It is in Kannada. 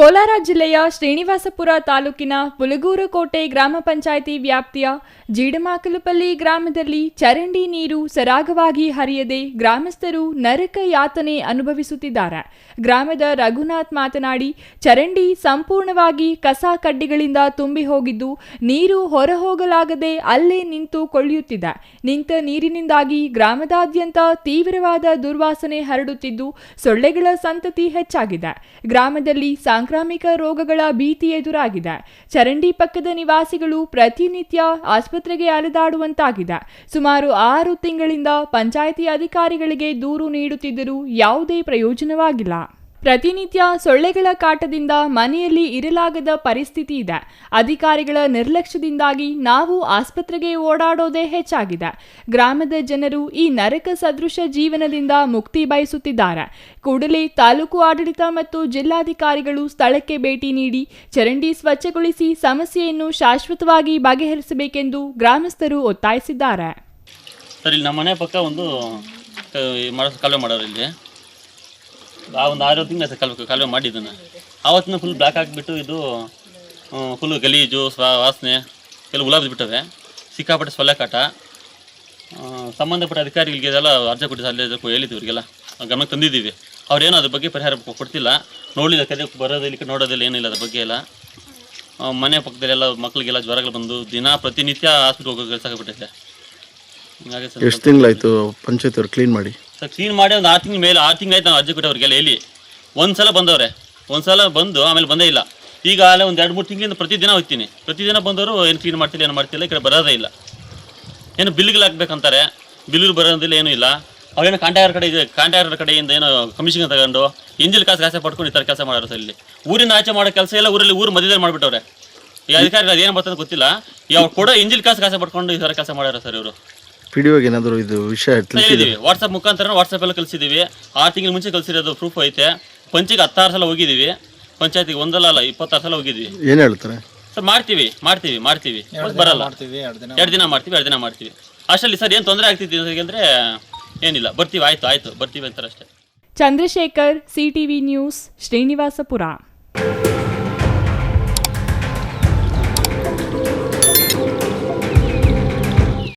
ಕೋಲಾರ ಜಿಲ್ಲೆಯ ಶ್ರೀನಿವಾಸಪುರ ತಾಲೂಕಿನ ಪುಲಗೂರುಕೋಟೆ ಗ್ರಾಮ ಪಂಚಾಯಿತಿ ವ್ಯಾಪ್ತಿಯ ಜೀಡಮಾಕಲಪಲ್ಲಿ ಗ್ರಾಮದಲ್ಲಿ ಚರಂಡಿ ನೀರು ಸರಾಗವಾಗಿ ಹರಿಯದೆ ಗ್ರಾಮಸ್ಥರು ನರಕ ಯಾತನೆ ಅನುಭವಿಸುತ್ತಿದ್ದಾರೆ. ಗ್ರಾಮದ ರಘುನಾಥ್ ಮಾತನಾಡಿ, ಚರಂಡಿ ಸಂಪೂರ್ಣವಾಗಿ ಕಸ ಕಡ್ಡಿಗಳಿಂದ ತುಂಬಿ ಹೋಗಿದ್ದು ನೀರು ಹೊರಹೋಗಲಾಗದೆ ಅಲ್ಲೇ ನಿಂತು ಕೊಳೆಯುತ್ತಿದೆ. ನಿಂತ ನೀರಿನಿಂದಾಗಿ ಗ್ರಾಮದಾದ್ಯಂತ ತೀವ್ರವಾದ ದುರ್ವಾಸನೆ ಹರಡುತ್ತಿದ್ದು ಸೊಳ್ಳೆಗಳ ಸಂತತಿ ಹೆಚ್ಚಾಗಿದೆ. ಗ್ರಾಮದಲ್ಲಿ ಸಾಂಕ್ರಾಮಿಕ ರೋಗಗಳ ಭೀತಿ ಎದುರಾಗಿದೆ. ಚರಂಡಿ ಪಕ್ಕದ ನಿವಾಸಿಗಳು ಪ್ರತಿನಿತ್ಯ ಆಸ್ಪತ್ರೆಗೆ ಅಲೆದಾಡುವಂತಾಗಿದೆ. ಸುಮಾರು 6 ತಿಂಗಳಿಂದ ಪಂಚಾಯಿತಿ ಅಧಿಕಾರಿಗಳಿಗೆ ದೂರು ನೀಡುತ್ತಿದ್ದರೂ ಯಾವುದೇ ಪ್ರಯೋಜನವಾಗಿಲ್ಲ. ಪ್ರತಿನಿತ್ಯ ಸೊಳ್ಳೆಗಳ ಕಾಟದಿಂದ ಮನೆಯಲ್ಲಿ ಇರಲಾಗದ ಪರಿಸ್ಥಿತಿ ಇದೆ. ಅಧಿಕಾರಿಗಳ ನಿರ್ಲಕ್ಷ್ಯದಿಂದಾಗಿ ನಾವು ಆಸ್ಪತ್ರೆಗೆ ಓಡಾಡೋದೇ ಹೆಚ್ಚಾಗಿದೆ. ಗ್ರಾಮದ ಜನರು ಈ ನರಕ ಸದೃಶ ಜೀವನದಿಂದ ಮುಕ್ತಿ ಬಯಸುತ್ತಿದ್ದಾರೆ. ಕೂಡಲೇ ತಾಲೂಕು ಆಡಳಿತ ಮತ್ತು ಜಿಲ್ಲಾಧಿಕಾರಿಗಳು ಸ್ಥಳಕ್ಕೆ ಭೇಟಿ ನೀಡಿ ಚರಂಡಿ ಸ್ವಚ್ಛಗೊಳಿಸಿ ಸಮಸ್ಯೆಯನ್ನು ಶಾಶ್ವತವಾಗಿ ಬಗೆಹರಿಸಬೇಕೆಂದು ಗ್ರಾಮಸ್ಥರು ಒತ್ತಾಯಿಸಿದ್ದಾರೆ. ಸರ್, ಇಲ್ಲಿ ನಮ್ಮ ಮನೆ ಪಕ್ಕ ಒಂದು ಕಾಲುವೆ ಮಾಡೋರು ಇಲ್ಲಿ ಒಂದು 6 ತಿಂಗಳು ಕಾಲುವೆ ಮಾಡಿದ್ದಾನೆ. ಆವತ್ತಿನ ಫುಲ್ ಬ್ಲ್ಯಾಕ್ ಹಾಕಿಬಿಟ್ಟು ಇದು ಫುಲ್ ಗಲೀಜು ವಾಸನೆ ಕೆಲವು ಗುಲಾಬಿ ಬಿಟ್ಟವೆ. ಸಿಕ್ಕಾಪಟ್ಟೆ ಸೊಳ್ಳೆ ಕಾಟ. ಸಂಬಂಧಪಟ್ಟ ಅಧಿಕಾರಿಗಳಿಗೆ ಇದೆಲ್ಲ ಅರ್ಜಿ ಕೊಟ್ಟು ಅಲ್ಲಿ ಹೇಳಿದ್ವಿ, ಇವರಿಗೆಲ್ಲ ಗಮನಕ್ಕೆ ತಂದಿದ್ದೀವಿ. ಅವ್ರೇನು ಅದ್ರ ಬಗ್ಗೆ ಪರಿಹಾರ ಕೊಡ್ತಿಲ್ಲ, ನೋಡಲಿಲ್ಲ, ಕದೆ ಬರೋದಿಲ್ಲ, ನೋಡೋದಿಲ್ಲ, ಏನಿಲ್ಲ ಅದ್ರ ಬಗ್ಗೆ ಎಲ್ಲ. ಮನೆ ಪಕ್ಕದಲ್ಲೆಲ್ಲ ಮಕ್ಕಳಿಗೆಲ್ಲ ಜ್ವರಗಳು ಬಂದು ಪ್ರತಿನಿತ್ಯ ಹಾಸ್ಪಿಟ್ಲ್ ಹೋಗೋ ಕೆಲಸ ಆಗಿಬಿಟ್ಟಿದೆ. ಎಷ್ಟು ತಿಂಗಳಾಯಿತು ಪಂಚಾಯತ್ ಅವ್ರು ಕ್ಲೀನ್ ಮಾಡಿ? ಸರ್, ಕ್ಲೀನ್ ಮಾಡಿ ಒಂದು 6 ತಿಂಗಳ ಮೇಲೆ 6 ತಿಂಗಳಾಯ್ತು. ನಾವು ಅರ್ಜಿ ಕೊಟ್ಟವ್ರಿಗೆಲ್ಲ ಹೇಳಿ ಒಂದ್ಸಲ ಬಂದವ್ರೆ, ಒಂದ್ಸಲ ಬಂದು ಆಮೇಲೆ ಬಂದೇ ಇಲ್ಲ. ಈಗ ಅಲ್ಲೇ ಒಂದು 2-3 ತಿಂಗಳಿಂದ ಪ್ರತಿದಿನ ಹೋಗ್ತೀನಿ. ಪ್ರತಿದಿನ ಬಂದವರು ಏನು ಕ್ಲೀನ್ ಮಾಡ್ತಿಲ್ಲ, ಏನು ಮಾಡ್ತಿಲ್ಲ, ಈ ಕಡೆ ಬರೋದೇ ಇಲ್ಲ. ಏನು ಬಿಲ್ಗಳು ಹಾಕ್ಬೇಕಂತಾರೆ, ಬಿಲ್ಗಳು ಬರೋದಿಲ್ಲ, ಏನೂ ಇಲ್ಲ. ಅವ್ರೇನೋ ಕಾಂಟ್ರಾಕ್ಟರ್ ಕಡೆಯಿಂದ ಏನೋ ಕಮಿಷನ್ ತಗೊಂಡು ಇಂಜಿಲ್ ಕಾಸೆ ಪಡ್ಕೊಂಡು ಈ ಥರ ಕೆಲಸ ಮಾಡೋರು ಸರ್. ಇಲ್ಲಿ ಊರಿನ ಆಚೆ ಮಾಡೋ ಕೆಲಸ ಎಲ್ಲ ಊರು ಮಧ್ಯದಲ್ಲಿ ಮಾಡಿಬಿಟ್ಟವ್ರೆ. ಈ ಅಧಿಕಾರಿಗಳು ಅದೇನು ಬರ್ತದೆ ಗೊತ್ತಿಲ್ಲ, ಅವ್ರು ಕೂಡ ಇಂಜಿಲ್ ಕಾಸೆ ಪಡ್ಕೊಂಡು ಈ ಥರ ಕೆಲಸ ಮಾಡ್ಯಾರ ಸರ್ ಇವರು. ಪಿಡಿಒಗೆ ಏನಾದರೂ ಇದು ವಿಷಯ ಹೇಳಿದ್ದೀವಿ, ವಾಟ್ಸಪ್ ಮುಖಾಂತರ ವಾಟ್ಸಪ್ಪೆಲ್ಲ ಕಳಿಸಿದ್ದೀವಿ. 6 ತಿಂಗಳ ಮುಂಚೆ ಕಳಿಸಿರೋದು ಪ್ರೂಫ್ ಐತೆ. ಪಂಚಿಗೆ 16 ಸಲ ಹೋಗಿದ್ದೀವಿ, ಪಂಚಾಯತಿಗೆ ಒಂದಲ್ಲ 26 ಸಲ ಹೋಗಿದ್ದೀವಿ. ಏನು ಹೇಳ್ತಾರೆ ಸರ್? ಮಾಡ್ತೀವಿ ಬರಲ್ಲ, 2 ದಿನ ಮಾಡ್ತೀವಿ ಅಷ್ಟರಲ್ಲಿ. ಸರ್, ಏನು ತೊಂದರೆ ಆಗ್ತಿದ್ದೀವಿ ಅಂದರೆ ಏನಿಲ್ಲ, ಬರ್ತೀವಿ, ಆಯ್ತು ಬರ್ತೀವಿ ಅಂತಾರೆ ಅಷ್ಟೇ. Chandrashekhar, CTV news, Srinivaspur.